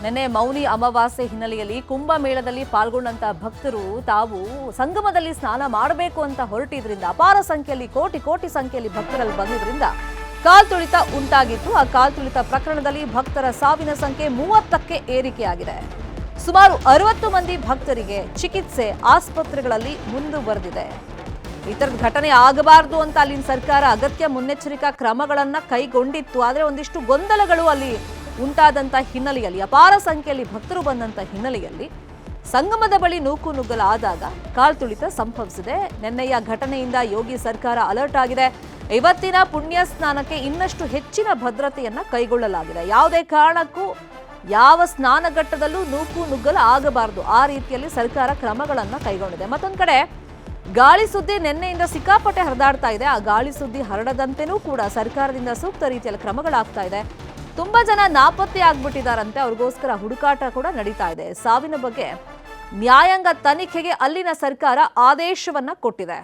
ನೆನ್ನೆ ಮೌನಿ ಅಮಾವಾಸ್ಯೆ ಹಿನ್ನೆಲೆಯಲ್ಲಿ ಕುಂಭಮೇಳದಲ್ಲಿ ಪಾಲ್ಗೊಂಡಂತ ಭಕ್ತರು ತಾವು ಸಂಗಮದಲ್ಲಿ ಸ್ನಾನ ಮಾಡಬೇಕು ಅಂತ ಹೊರಟಿದ್ರಿಂದ ಅಪಾರ ಸಂಖ್ಯೆಯಲ್ಲಿ ಕೋಟಿ ಸಂಖ್ಯೆಯಲ್ಲಿ ಭಕ್ತರಲ್ಲಿ ಬಂದಿದ್ರಿಂದ ಕಾಲ್ತುಳಿತ ಉಂಟಾಗಿತ್ತು. ಆ ಕಾಲ್ತುಳಿತ ಪ್ರಕರಣದಲ್ಲಿ ಭಕ್ತರ ಸಾವಿನ ಸಂಖ್ಯೆ 30ಕ್ಕೆ ಏರಿಕೆಯಾಗಿದೆ. ಸುಮಾರು 60 ಮಂದಿ ಭಕ್ತರಿಗೆ ಚಿಕಿತ್ಸೆ ಆಸ್ಪತ್ರೆಗಳಲ್ಲಿ ಮುಂದುವರೆದಿದೆ. ಈ ತರದ ಘಟನೆ ಆಗಬಾರದು ಅಂತ ಅಲ್ಲಿನ ಸರ್ಕಾರ ಅಗತ್ಯ ಮುನ್ನೆಚ್ಚರಿಕಾ ಕ್ರಮಗಳನ್ನ ಕೈಗೊಂಡಿತ್ತು. ಆದರೆ ಒಂದಿಷ್ಟು ಗೊಂದಲಗಳು ಅಲ್ಲಿ ಉಂಟಾದಂತ ಹಿನ್ನೆಲೆಯಲ್ಲಿ ಅಪಾರ ಸಂಖ್ಯೆಯಲ್ಲಿ ಭಕ್ತರು ಬಂದಂತ ಹಿನ್ನೆಲೆಯಲ್ಲಿ ಸಂಗಮದ ಬಳಿ ನೂಕುನುಗ್ಗಲಾದಾಗ ಕಾಲ್ತುಳಿತ ಸಂಭವಿಸಿದೆ. ನಿನ್ನೆಯ ಘಟನೆಯಿಂದ ಯೋಗಿ ಸರ್ಕಾರ ಅಲರ್ಟ್ ಆಗಿದೆ. ಇವತ್ತಿನ ಪುಣ್ಯ ಸ್ನಾನಕ್ಕೆ ಇನ್ನಷ್ಟು ಹೆಚ್ಚಿನ ಭದ್ರತೆಯನ್ನ ಕೈಗೊಳ್ಳಲಾಗಿದೆ. ಯಾವುದೇ ಕಾರಣಕ್ಕೂ ಯಾವ ಸ್ನಾನಘಟ್ಟದಲ್ಲೂ ನೂಕುನುಗ್ಗಲು ಆಗಬಾರದು, ಆ ರೀತಿಯಲ್ಲಿ ಸರ್ಕಾರ ಕ್ರಮಗಳನ್ನ ಕೈಗೊಂಡಿದೆ. ಮತ್ತೊಂದು ಕಡೆ ಗಾಳಿ ಸುದ್ದಿ ನಿನ್ನೆಯಿಂದ ಸಿಕ್ಕಾಪಟ್ಟೆ ಹರಿದಾಡ್ತಾ ಇದೆ. ಆ ಗಾಳಿ ಸುದ್ದಿ ಹರಡದಂತೆನೂ ಕೂಡ ಸರ್ಕಾರದಿಂದ ಸೂಕ್ತ ರೀತಿಯಲ್ಲಿ ಕ್ರಮಗಳಾಗ್ತಾ ಇದೆ. ತುಂಬಾ ಜನ ನಾಪತ್ತೆ ಆಗ್ಬಿಟ್ಟಿದಾರಂತೆ, ಅವ್ರಿಗೋಸ್ಕರ ಹುಡುಕಾಟ ಕೂಡ ನಡೀತಾ ಇದೆ. ಸಾವಿನ ಬಗ್ಗೆ ನ್ಯಾಯಾಂಗ ತನಿಖೆಗೆ ಅಲ್ಲಿನ ಸರ್ಕಾರ ಆದೇಶವನ್ನ ಕೊಟ್ಟಿದೆ.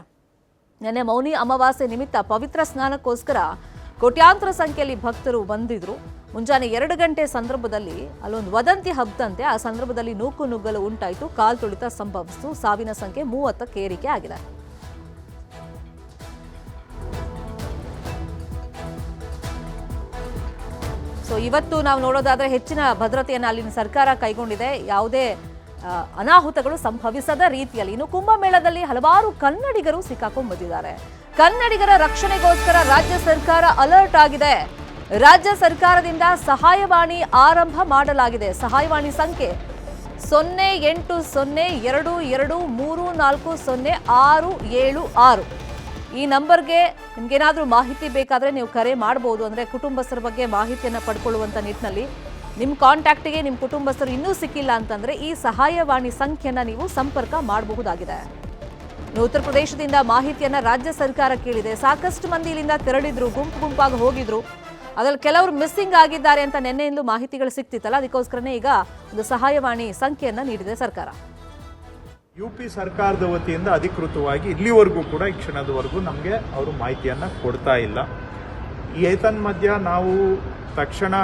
ನಿನ್ನೆ ಮೌನಿ ಅಮಾವಾಸ್ಯೆ ನಿಮಿತ್ತ ಪವಿತ್ರ ಸ್ನಾನಕ್ಕೋಸ್ಕರ ಕೋಟ್ಯಾಂತರ ಸಂಖ್ಯೆಯಲ್ಲಿ ಭಕ್ತರು ಬಂದಿದ್ರು. ಮುಂಜಾನೆ 2 ಗಂಟೆ ಸಂದರ್ಭದಲ್ಲಿ ಅಲ್ಲೊಂದು ವದಂತಿ ಹಬ್ಬಿದಂತೆ ಆ ಸಂದರ್ಭದಲ್ಲಿ ನೂಕುನುಗ್ಗಲು ಉಂಟಾಯಿತು. ಕಾಲ್ತುಳಿತ ಸಂಭವಿಸಿತು. ಸಾವಿನ ಸಂಖ್ಯೆ 30ಕ್ಕೆ ಏರಿಕೆ ಆಗಿದೆ. ಸೊ ಇವತ್ತು ನಾವು ನೋಡೋದಾದ್ರೆ ಹೆಚ್ಚಿನ ಭದ್ರತೆಯನ್ನು ಅಲ್ಲಿನ ಸರ್ಕಾರ ಕೈಗೊಂಡಿದೆ. ಯಾವುದೇ ಅನಾಹುತಗಳು ಸಂಭವಿಸದ ರೀತಿಯಲ್ಲಿ. ಇನ್ನು ಕುಂಭಮೇಳದಲ್ಲಿ ಹಲವಾರು ಕನ್ನಡಿಗರು ಸಿಕ್ಕಾಕೊಂಡ್ಬಂದಿದ್ದಾರೆ. ಕನ್ನಡಿಗರ ರಕ್ಷಣೆಗೋಸ್ಕರ ರಾಜ್ಯ ಸರ್ಕಾರ ಅಲರ್ಟ್ ಆಗಿದೆ. ರಾಜ್ಯ ಸರ್ಕಾರದಿಂದ ಸಹಾಯವಾಣಿ ಆರಂಭ ಮಾಡಲಾಗಿದೆ. ಸಹಾಯವಾಣಿ ಸಂಖ್ಯೆ 080223400676. ಈ ನಂಬರ್ಗೆ ನಿಮ್ಗೇನಾದ್ರೂ ಮಾಹಿತಿ ಬೇಕಾದ್ರೆ ನೀವು ಕರೆ ಮಾಡಬಹುದು. ಅಂದ್ರೆ ಕುಟುಂಬಸ್ಥರ ಬಗ್ಗೆ ಮಾಹಿತಿಯನ್ನ ಪಡ್ಕೊಳ್ಳುವಂತ ನಿಟ್ಟಿನಲ್ಲಿ ನಿಮ್ಮ ಕಾಂಟ್ಯಾಕ್ಟ್ಗೆ ನಿಮ್ಮ ಕುಟುಂಬಸ್ಥರು ಇನ್ನೂ ಸಿಕ್ಕಿಲ್ಲ ಅಂತಂದ್ರೆ ಈ ಸಹಾಯವಾಣಿ ಸಂಖ್ಯೆಯನ್ನ ನೀವು ಸಂಪರ್ಕ ಮಾಡಬಹುದಾಗಿದೆ. ಉತ್ತರ ಪ್ರದೇಶದಿಂದ ಮಾಹಿತಿಯನ್ನ ರಾಜ್ಯ ಸರ್ಕಾರ ಕೇಳಿದೆ. ಸಾಕಷ್ಟು ಮಂದಿ ಇಲ್ಲಿಂದ ತೆರಳಿದ್ರು, ಗುಂಪಾಗಿ ಹೋಗಿದ್ರು. ಅದ್ರಲ್ಲಿ ಕೆಲವರು ಮಿಸ್ಸಿಂಗ್ ಆಗಿದ್ದಾರೆ ಅಂತ ನಿನ್ನೆಯಿಂದಲೂ ಮಾಹಿತಿಗಳು ಸಿಕ್ತಿತ್ತಲ್ಲ, ಅದಕ್ಕೋಸ್ಕರನೇ ಈಗ ಒಂದು ಸಹಾಯವಾಣಿ ಸಂಖ್ಯೆಯನ್ನ ನೀಡಿದೆ ಸರ್ಕಾರ. ಯುಪಿ ಸರ್ಕಾರದ ವತಿಯಿಂದ ಅಧಿಕೃತವಾಗಿ ಇಲ್ಲಿವರೆಗೂ ಕೂಡ ಈ ಕ್ಷಣದವರೆಗೂ ನಮಗೆ ಅವರು ಮಾಹಿತಿಯನ್ನ ಕೊಡ್ತಾ ಇಲ್ಲ. ಏತನ್ಮಧ್ಯ ನಾವು ತಕ್ಷಣ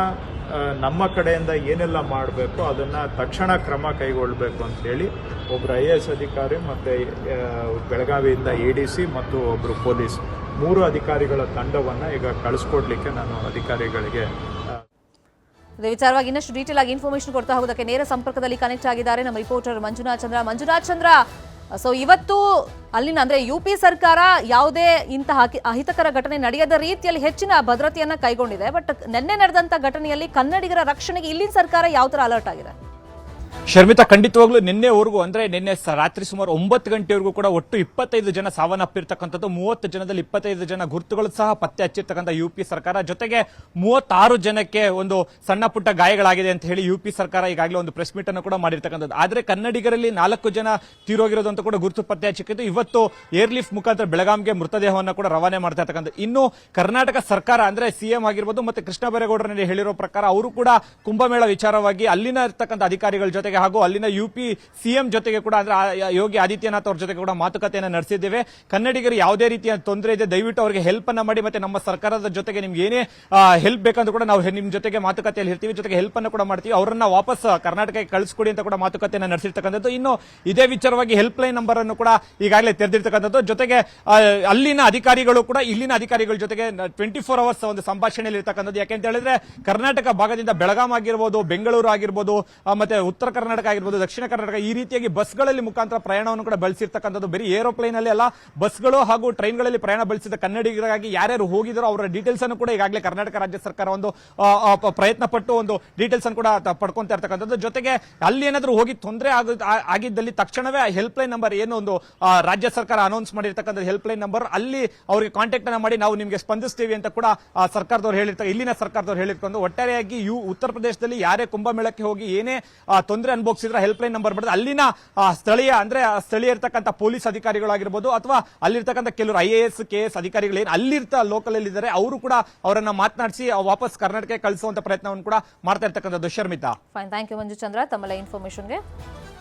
ನಮ್ಮ ಕಡೆಯಿಂದ ಏನೆಲ್ಲ ಮಾಡಬೇಕು ಅದನ್ನ ತಕ್ಷಣ ಕ್ರಮ ಕೈಗೊಳ್ಳಬೇಕು ಅಂತ ಹೇಳಿ ಒಬ್ಬರು IAS ಅಧಿಕಾರಿ ಮತ್ತೆ ಬೆಳಗಾವಿಯಿಂದ ADC ಮತ್ತು ಒಬ್ಬರು ಪೊಲೀಸ್ 3 ಅಧಿಕಾರಿಗಳ ತಂಡವನ್ನ ಈಗ ಕಳಿಸ್ಕೊಡ್ಲಿಕ್ಕೆ ನಾನು ಅಧಿಕಾರಿಗಳಿಗೆ ಇದೇ ವಿಚಾರವಾಗಿ ಇನ್ನಷ್ಟು ಡೀಟೇಲ್ ಆಗಿ ಇನ್ಫಾರ್ಮೇಶನ್ ಕೊಡ್ತಾ ಹೋಗೋದಕ್ಕೆ ನೇರ ಸಂಪರ್ಕದಲ್ಲಿ ಕನೆಕ್ಟ್ ಆಗಿದ್ದಾರೆ ನಮ್ಮ ರಿಪೋರ್ಟರ್ ಮಂಜುನಾಥ್ ಚಂದ್ರ. ಸೊ ಇವತ್ತು ಅಲ್ಲಿನ ಅಂದ್ರೆ UP ಸರ್ಕಾರ ಯಾವುದೇ ಇಂತಹ ಅಹಿತಕರ ಘಟನೆ ನಡೆಯದ ರೀತಿಯಲ್ಲಿ ಹೆಚ್ಚಿನ ಭದ್ರತೆಯನ್ನ ಕೈಗೊಂಡಿದೆ. ಬಟ್ ನಿನ್ನೆ ನಡೆದಂತ ಘಟನೆಯಲ್ಲಿ ಕನ್ನಡಿಗರ ರಕ್ಷಣೆಗೆ ಇಲ್ಲಿನ ಸರ್ಕಾರ ಯಾವ ತರ ಅಲರ್ಟ್ ಆಗಿದೆ? ಶರ್ಮಿತಾ, ಖಂಡಿತವಾಗ್ಲೂ ನಿನ್ನೆವರೆಗೂ ಅಂದ್ರೆ ನಿನ್ನೆ ರಾತ್ರಿ ಸುಮಾರು 9 ಗಂಟೆವರೆಗೂ ಕೂಡ ಒಟ್ಟು 25 ಜನ ಸಾವನ್ನಪ್ಪಿರ್ತಕ್ಕಂಥದ್ದು. 30 ಜನದಲ್ಲಿ 25 ಜನ ಗುರುತುಗಳು ಸಹ ಪತ್ತೆ ಹಚ್ಚಿರ್ತಕ್ಕಂಥ UP ಸರ್ಕಾರ. ಜೊತೆಗೆ 36 ಜನಕ್ಕೆ ಒಂದು ಸಣ್ಣ ಪುಟ್ಟ ಗಾಯಗಳಾಗಿದೆ ಅಂತ ಹೇಳಿ UP ಸರ್ಕಾರ ಈಗಾಗಲೇ ಒಂದು ಪ್ರೆಸ್ ಮೀಟ್ ಅನ್ನು ಕೂಡ ಮಾಡಿರ್ತಕ್ಕಂಥದ್ದು. ಆದ್ರೆ ಕನ್ನಡಿಗರಲ್ಲಿ 4 ಜನ ತೀರೋಗಿರೋದು ಅಂತ ಕೂಡ ಗುರುತು ಪತ್ತೆ ಹಚ್ಚಿದ್ದು. ಇವತ್ತು ಏರ್ಲಿಫ್ಟ್ ಮುಖಾಂತರ ಬೆಳಗಾಂಗೆ ಮೃತದೇಹವನ್ನು ಕೂಡ ರವಾನೆ ಮಾಡ್ತಾ ಇರ್ತಕ್ಕಂಥ. ಇನ್ನು ಕರ್ನಾಟಕ ಸರ್ಕಾರ ಅಂದ್ರೆ CM ಆಗಿರ್ಬೋದು ಮತ್ತೆ ಕೃಷ್ಣ ಬೈರೇಗೌಡರಲ್ಲಿ ಹೇಳಿರೋ ಪ್ರಕಾರ ಅವರು ಕೂಡ ಕುಂಭಮೇಳ ವಿಚಾರವಾಗಿ ಅಲ್ಲಿನ ಇರ್ತಕ್ಕಂಥ ಅಧಿಕಾರಿಗಳ ಜೊತೆಗೆ ಹಾಗೂ ಅಲ್ಲಿನ UP CM ಜೊತೆಗೆ ಕೂಡ ಅಂದ್ರೆ ಯೋಗಿ ಆದಿತ್ಯನಾಥ್ ಅವ್ರ ಜೊತೆಗೆ ಕೂಡ ಮಾತುಕತೆಯನ್ನು ನಡೆಸಿದ್ದೇವೆ. ಕನ್ನಡಿಗರು ಯಾವುದೇ ರೀತಿಯ ತೊಂದರೆ ಇದೆ ದಯವಿಟ್ಟು ಅವರಿಗೆ ಹೆಲ್ಪ್ ಅನ್ನ ಮಾಡಿ, ಮತ್ತೆ ನಮ್ಮ ಸರ್ಕಾರದ ಜೊತೆಗೆ ನಿಮ್ಗೆ ಏನೇ ಹೆಲ್ಪ್ ಬೇಕಂದ್ರೂ ಕೂಡ ನಾವು ನಿಮ್ ಜೊತೆಗೆ ಮಾತುಕತೆಯಲ್ಲಿ ಇರ್ತೀವಿ, ಜೊತೆಗೆ ಹೆಲ್ಪ್ ಅನ್ನು ಕೂಡ ಮಾಡ್ತೀವಿ, ಅವರನ್ನ ವಾಪಸ್ ಕರ್ನಾಟಕಕ್ಕೆ ಕಳಿಸ್ಕೊಡಿ ಅಂತ ಕೂಡ ಮಾತುಕತೆಯನ್ನು ನಡೆಸಿರ್ತಕ್ಕಂಥದ್ದು. ಇನ್ನು ಇದೇ ವಿಚಾರವಾಗಿ ಹೆಲ್ಪ್ ಲೈನ್ ನಂಬರ್ ಅನ್ನು ಕೂಡ ಈಗಾಗಲೇ ತೆರೆದಿರ್ತಕ್ಕಂಥದ್ದು. ಜೊತೆಗೆ ಅಲ್ಲಿನ ಅಧಿಕಾರಿಗಳು ಕೂಡ ಇಲ್ಲಿನ ಅಧಿಕಾರಿಗಳ ಜೊತೆಗೆ 24 ಅವರ್ಸ್ ಒಂದು ಸಂಭಾಷಣೆಯಲ್ಲಿ ಇರ್ತಕ್ಕಂಥದ್ದು. ಯಾಕೆಂತ ಹೇಳಿದ್ರೆ ಕರ್ನಾಟಕ ಭಾಗದಿಂದ ಬೆಳಗಾಂ ಆಗಿರ್ಬೋದು, ಬೆಂಗಳೂರು ಆಗಿರ್ಬೋದು, ಮತ್ತೆ ಉತ್ತರ ಕರ್ನಾಟಕ ಆಗಿರ್ಬೋದು, ದಕ್ಷಿಣ ಕರ್ನಾಟಕ ಈ ರೀತಿಯಾಗಿ ಬಸ್ಗಳಲ್ಲಿ ಮುಖಾಂತರ ಪ್ರಯಾಣವನ್ನು ಕೂಡ ಬಳಸಿರ್ತಕ್ಕಂಥದ್ದು. ಬರೀ ಏರೋಪ್ಲೇನ್ ಅಲ್ಲಿ ಅಲ್ಲ, ಬಸ್ಗಳು ಹಾಗೂ ಟ್ರೈನ್ಗಳಲ್ಲಿ ಪ್ರಯಾಣ ಬಳಸಿದ ಕನ್ನಡಿಗರಾಗಿ ಯಾರ್ಯಾರು ಹೋಗಿದ್ರು ಅವರ ಡೀಟೇಲ್ಸ್ ಅನ್ನು ಕೂಡ ಈಗಾಗಲೇ ಕರ್ನಾಟಕ ರಾಜ್ಯ ಸರ್ಕಾರ ಒಂದು ಪ್ರಯತ್ನ ಪಟ್ಟು ಒಂದು ಡೀಟೇಲ್ಸ್ ಅನ್ನು ಕೂಡ ಪಡ್ಕೊಂತಾ ಇರ್ತಕ್ಕಂಥದ್ದು. ಜೊತೆಗೆ ಅಲ್ಲಿ ಏನಾದರೂ ಹೋಗಿ ತೊಂದರೆ ಆಗಿದ್ದಲ್ಲಿ ತಕ್ಷಣವೇ ಹೆಲ್ಪ್ ಲೈನ್ ನಂಬರ್ ಏನು ಒಂದು ರಾಜ್ಯ ಸರ್ಕಾರ ಅನೌನ್ಸ್ ಮಾಡಿರ್ತಕ್ಕಂಥ ಹೆಲ್ಪ್ ಲೈನ್ ನಂಬರ್, ಅಲ್ಲಿ ಅವರಿಗೆ ಕಾಂಟ್ಯಾಕ್ಟ್ ಅನ್ನ ಮಾಡಿ ನಾವು ನಿಮಗೆ ಸ್ಪಂದಿಸ್ತೀವಿ ಅಂತ ಕೂಡ ಸರ್ಕಾರದವರು ಹೇಳಿರ್ತಾರೆ, ಇಲ್ಲಿನ ಸರ್ಕಾರದವರು ಹೇಳಿರ್ಕೊಂಡು. ಒಟ್ಟಾರೆಯಾಗಿ ಉತ್ತರ ಪ್ರದೇಶದಲ್ಲಿ ಯಾರೇ ಕುಂಭಮೇಳಕ್ಕೆ ಹೋಗಿ ಏನೇ ತೊಂದರೆ ಅನುಭವಿಸಿದ್ರೆ ಹೆಲ್ಪ್ ಲೈನ್ ನಂಬರ್ ಬರ್ತದೆ. ಅಲ್ಲಿನ ಸ್ಥಳೀಯ ಅಂದ್ರೆ ಸ್ಥಳೀಯ ಇರ್ತಕ್ಕಂಥ ಪೊಲೀಸ್ ಅಧಿಕಾರಿಗಳಾಗಿರ್ಬೋದು ಅಥವಾ ಅಲ್ಲಿರ್ತಕ್ಕಂಥ ಕೆಲವರು IAS KS ಅಧಿಕಾರಿಗಳು ಏನು ಅಲ್ಲಿರ್ತ ಲೋಕಲ್ ಅಲ್ಲಿ ಇದ್ದಾರೆ ಅವರು ಕೂಡ ಅವರನ್ನ ಮಾತನಾಡಿಸಿ ವಾಪಸ್ ಕರ್ನಾಟಕಕ್ಕೆ ಕಳಿಸುವಂತ ಪ್ರಯತ್ನವನ್ನು ಕೂಡ ಮಾಡ್ತಾ ಇರ್ತಕ್ಕಂಥದ್ದು. ಶರ್ಮಿತಾ, ಫೈನ್, ಥ್ಯಾಂಕ್ ಯು ಮಂಜು ಚಂದ್ರ ತಮ್ಮ ಇನ್ಫಾರ್ಮೇಶನ್ಗೆ.